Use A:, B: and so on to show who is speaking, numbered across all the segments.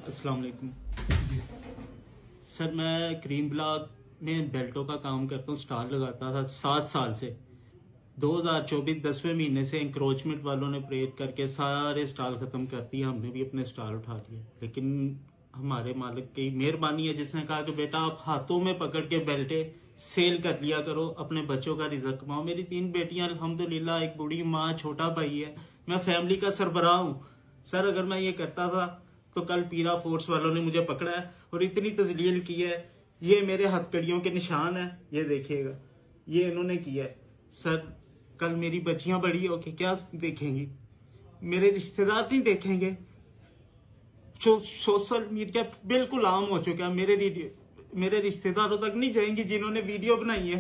A: अस्सलाम वालेकुम सर, मैं क्रीम ब्लॉक में बेल्टों का काम करता हूँ। स्टॉल लगाता था 7 साल से। 2024 10वें महीने से इंक्रोचमेंट वालों ने प्रेट करके सारे स्टॉल ख़त्म कर दिए। हमने भी अपने स्टॉल उठा लिए, लेकिन हमारे मालिक की मेहरबानी है जिसने कहा कि बेटा आप हाथों में पकड़ के बेल्टे सेल कर लिया करो, अपने बच्चों का रिज़्क कमाओ। मेरी 3 बेटियां अल्हम्दुलिल्लाह, एक बूढ़ी माँ, छोटा भाई है। मैं फैमिली का सरबराह हूँ सर। अगर मैं ये करता था तो कल पीरा फोर्स वालों ने मुझे पकड़ा है और इतनी तजलील की है। ये मेरे हथकड़ियों के निशान है, ये देखिएगा, ये इन्होंने किया है सर। कल मेरी बच्चियां बड़ी होके क्या देखेंगी? मेरे रिश्तेदार नहीं देखेंगे? सोशल मीडिया बिल्कुल आम हो चुका है। मेरे रिश्तेदारों तक नहीं जाएंगी जिन्होंने वीडियो बनाई है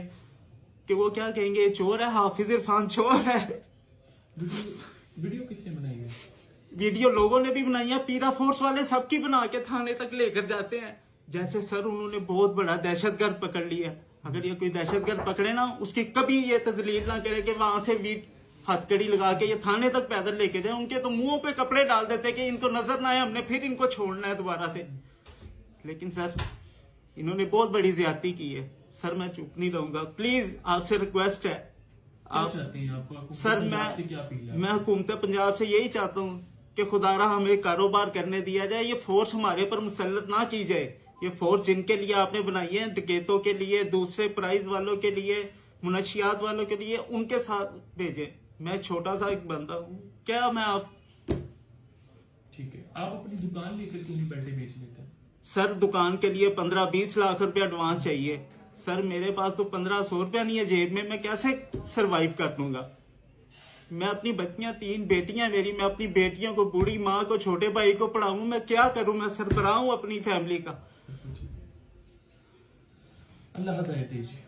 A: कि वो क्या कहेंगे, ये चोर है, हाफिज इरफान चोर है।
B: वीडियो किसने बनाई है?
A: वीडियो लोगों ने भी बनाई है, पीरा फोर्स वाले सबकी बना के थाने तक लेकर जाते हैं। जैसे सर उन्होंने बहुत बड़ा दहशतगर्द पकड़ लिया। अगर ये कोई दहशतगर्द पकड़े ना, उसकी कभी ये तजलील ना करे कि वहां से हथकड़ी लगा के ये थाने तक पैदल लेके जाए। उनके तो मुंहों पे कपड़े डाल देते कि इनको नजर ना आए, हमने फिर इनको छोड़ना है दोबारा से। लेकिन सर इन्होंने बहुत बड़ी ज्यादती की है सर। मैं चुप नहीं रहूंगा। प्लीज आपसे रिक्वेस्ट है।
B: आप चाहते हैं आपको
A: सर मैं हुकूमत पंजाब से यही चाहता हूँ कि खुदारा हमें कारोबार करने दिया जाए। ये फोर्स हमारे पर मुसल्लत ना की जाए। ये फोर्स जिनके लिए आपने बनाई है, डकैतों के लिए, दूसरे प्राइज वालों के लिए, मुनशियात वालों के लिए, उनके साथ भेजे। मैं छोटा सा एक बंदा हूँ, क्या मैं आप
B: ठीक है, आप अपनी दुकान लेकर क्यों नहीं बेल्टे बेच लेते हैं?
A: सर दुकान के लिए 15-20 लाख रुपया एडवांस चाहिए सर। मेरे पास तो 1500 रुपया नहीं है जेब में, मैं कैसे सरवाइव कर लूंगा? मैं अपनी बच्चियां, 3 बेटियां मेरी, मैं अपनी बेटियों को, बूढ़ी माँ को, छोटे भाई को पढ़ाऊं, मैं क्या करूं? मैं सरबराह हूं अपनी फैमिली का।
B: अल्लाह हदायत दीजिए।